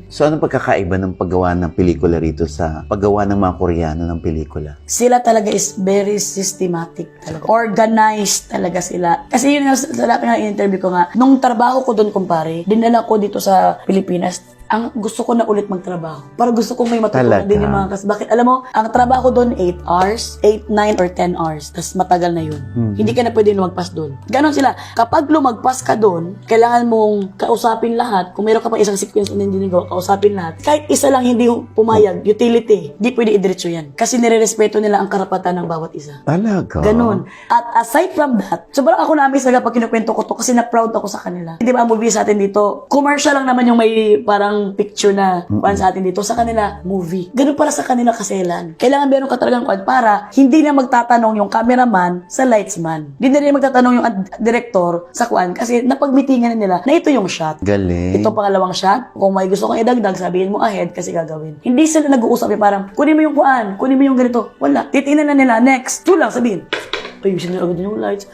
So, ano pagkakaiba ng paggawa ng pelikula rito sa paggawa ng mga Koreano ng pelikula? Sila talaga is very systematic talaga. Organized talaga sila. Kasi yun nga, sa lahat nga in-interview ko nga, nung trabaho ko doon, kumpare, dinala ko dito sa Pilipinas, ang gusto ko na ulit magtrabaho. Para gusto kong may matutunan din yung mga bakit, alam mo, ang trabaho ko doon 8 hours, 8, 9, or 10 hours. Tapos matagal na yun. Hindi ka na pwede lumagpas doon. Ganon sila. Kapag lumagpas ka doon, kailangan mong kausapin lahat. Kung meron ka pang isang sequence na hindi nagawa, kausapin lahat. Kahit isa lang hindi pumayag, utility, hindi pwede idiretso yan. Kasi nirerespeto nila ang karapatan ng bawat isa. Talaga? Ganon. At aside from that, sobrang ako namin talaga pag kinukwento ko to kasi na-proud ako sa kanila. Hindi ba ang movie sa atin dito, commercial lang naman yung may parang picture na sa atin dito. Sa kanila, movie. Ganon para sa kanila kaselan. Kailangan meron ka talagang kwan para hindi na magtatanong yung cameraman sa lightsman. Hindi na rin magtatanong yung director sa kwan kasi napagmitingan na nila na ito yung shot. Galing. Ito pangalawang shot. Kung may gusto kang idagdag, sabihin mo ahead kasi gagawin. Hindi sila nag-uusap yung parang, kunin mo yung kuan, kunin mo yung ganito. Wala. Titingnan na nila. Next. Ito lang, sabihin. Ayusin na agad yung lights.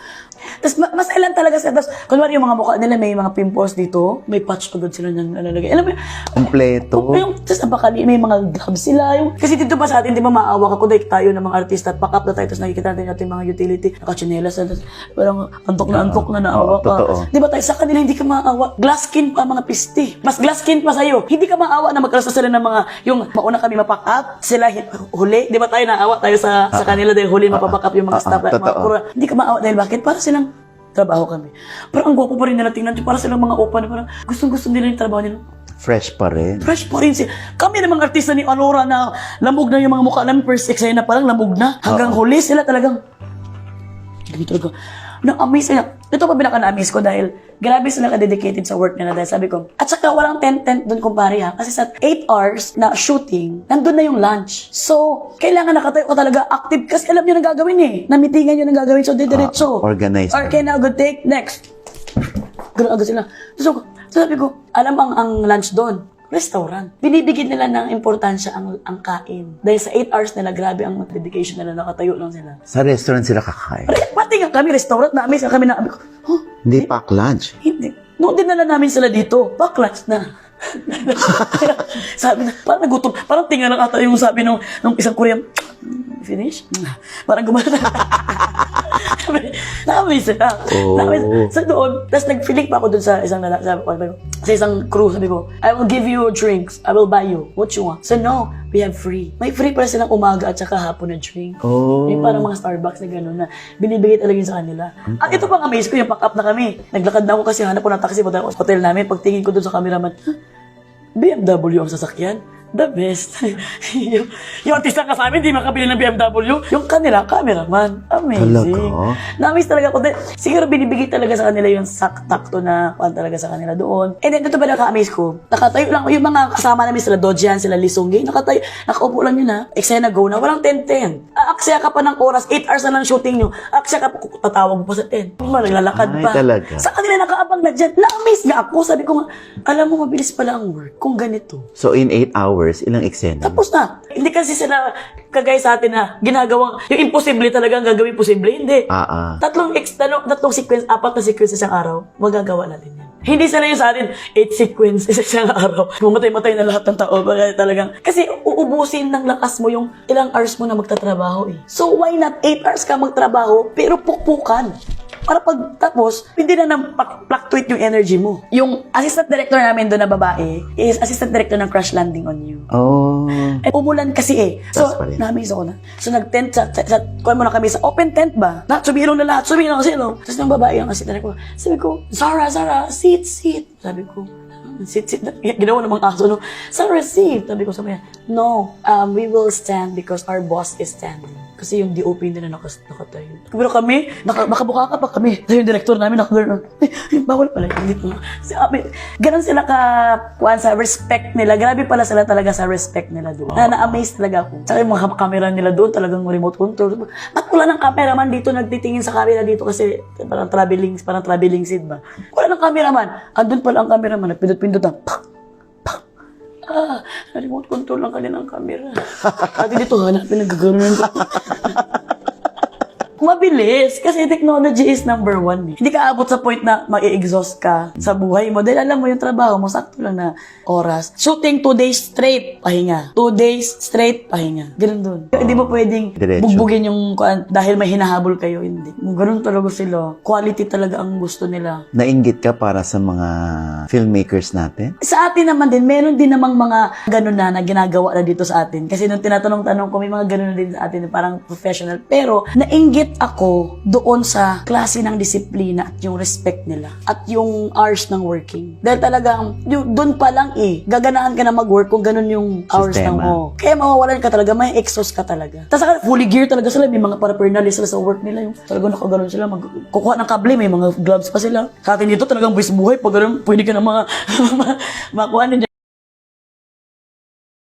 Tapos mas ilan talaga sila. Tapos, kunwari yung mga mukha nila, may mga pimples dito. May patch agad sila nang nalalagay. Alam mo yun? Kompleto. Tapos napakali, may mga gloves sila. Kasi dito pa sa atin, di ba maawa ka kung tayo ng mga artista at pack up na tayo. Tapos nakikita natin natin mga utility. Nakachinelas. Parang antok na naawa ka. Totoo. Di ba tayo sa kanila, hindi ka maawa. Glass skin pa mga pisti. Mas glass skin pa sa'yo. Hindi ka maawa na magkaroon sila ng mga, yung mauna kami mapack up, sila huli. Di ba tayo naawa tayo sa kanila dahil huli mapapack up yung mga staff. Hindi ka maawa dahil bakit? Para silang trabaho kami. Pero ang gwapo pa rin nila tingnan. Para silang mga opa na parang gustong-gusto nila yung trabaho nila. Fresh pa rin. Fresh pa rin siya. Kami namang artista ni Alora na lamog na yung mga mukha namin. First eksena pa lang, lamog na. Hanggang huli sila talagang talaga. Na-amaze sila. Ito pa pinaka-na-amaze ko dahil grabe sila ka-dedicated sa work nila dahil sabi ko, at saka walang tent doon kumpare ha. Kasi sa 8 hours na shooting, nandun na yung lunch. So, kailangan nakatayo ka talaga active kasi alam nyo nang gagawin eh. Namitingan nyo nang gagawin. So, didiretso. Organized. Okay, now good take. Next. Ganun agad sila. So, sabi ko, alam ang lunch doon. Restaurant. Binibigyan nila ng importansya ang kain. Dahil sa 8 hours nila, grabe ang dedication nila, nakatayo lang sila. Sa restaurant sila kakain. Pati nga kami, restaurant na, amaze kami na, huh? Hindi pack lunch. Hindi. Noon dinala namin sila dito, backlash na. Sabi na, parang nagutom, parang tingnan lang ata yung sabi nung isang Korean, finish? Parang gumana. Na-amaze sila. So doon, tapos nag-feeling pa ako doon sa isang sa isang crew, sabi ko, I will give you drinks, I will buy you, what you want? So no, we have free. May free para silang umaga at saka hapon na drink. Yung parang mga Starbucks na gano'n na binibigay talaga yun sa kanila. At ito pang amaze ko, yung pack up na kami. Naglakad na ako kasi hanap ko ng taxi sa hotel namin. Pagtingin ko doon sa cameraman, BMW ang sasakyan. The best. yung artista ka sa amin, di makabili ng BMW. Yung kanila, cameraman. Amazing. Talaga? Na-amaze talaga ako. Siguro binibigay talaga sa kanila yung sakto na kuhan talaga sa kanila doon. And then, ito ba naka-amaze ko? Nakatayo lang. Yung mga kasama namin, sila Dojian, sila Lisunggi, nakatayo. Nakaupo lang yun ha. Eksena go na. Walang 10-10. Aksaya ka pa ng oras. 8 hours na lang shooting nyo. Aksaya ka pa, tatawag mo pa sa 10. Naglalakad pa. Ay, talaga. Sa kanila nakaabang na dyan. Na-amaze nga ako. Sabi ko nga, alam mo, mabilis pala ang work kung ganito. So, in 8 hours, ilang eksena? Tapos na. Hindi kasi sila kagaya sa atin na ginagawang, yung imposible talaga ang gagawin posible. Hindi. Tatlong sequence, 4 na sequence sa isang araw, magagawa natin yan. Hindi sila yung sa atin, 8 sequence sa isang araw. Mamatay-matay na lahat ng tao. Talagang, kasi uubusin ng lakas mo yung ilang hours mo na magtatrabaho eh. So why not 8 hours ka magtrabaho, pero pukpukan? Para pagtapos, hindi na fluctuate yung energy mo. Yung assistant director namin doon na babae is assistant director ng Crash Landing on You. Oh. Umulan kasi eh. So, na-amaze ako na. So, nag-tent kuha mo na kami sa open tent ba? Sumilong na lahat. Sumilong kasi, no? Tapos ng babae ang assistant director. Sabi ko, Zara, sit. Sabi ko, sit. Ginawa namang aso, no? Zara, sit. Sabi ko sa kanya, no, we will stand because our boss is standing. Kasi yung DOP nila nakatayo. Pero kami, makabuka ka pa kami. Yung director namin nakagano'n. Bawal pala. Ganon sila kuhaan sa respect nila. Grabe pala sila talaga sa respect nila doon. Na-amaze talaga ako. Saka yung mga camera nila doon, talagang remote control. At wala ng cameraman dito nagtitingin sa camera dito kasi parang traveling seat ba. Wala ng cameraman. Andun pala ang cameraman. Nagpindot-pindot na. Remote control lang kanilang camera. At dito hanapin, nagagano'n. mabilis. Kasi technology is number one. Hindi ka abot sa point na mag-exhaust ka sa buhay mo. Dahil alam mo yung trabaho mo, sakto lang na oras. Shooting 2 days straight, pahinga. 2 days straight, pahinga. Ganun dun. Hindi mo pwedeng Diretso. bugbugin yung dahil may hinahabol kayo. Hindi. Ganun talaga sila. Quality talaga ang gusto nila. Nainggit ka para sa mga filmmakers natin? Sa atin naman din, meron din namang mga ganun na ginagawa na dito sa atin. Kasi nung tinatanong-tanong ko, may mga ganun na din sa atin, parang professional. Pero, nainggit ako doon sa klase ng disiplina at yung respect nila. At yung hours ng working. Dahil talagang, doon pa lang gaganaan ka na mag-work kung ganun yung hours ng Sistema. mo. Kaya mawawalan ka talaga, may exhaust ka talaga. Tapos fully gear talaga sila, may mga paraphernalia sila sa work nila. Yung talagang nakaganon sila, kukuha ng kable, may mga gloves pa sila. Sa atin dito talagang buwis buhay, pag ganun, pwede ka na mga makuha ninyo.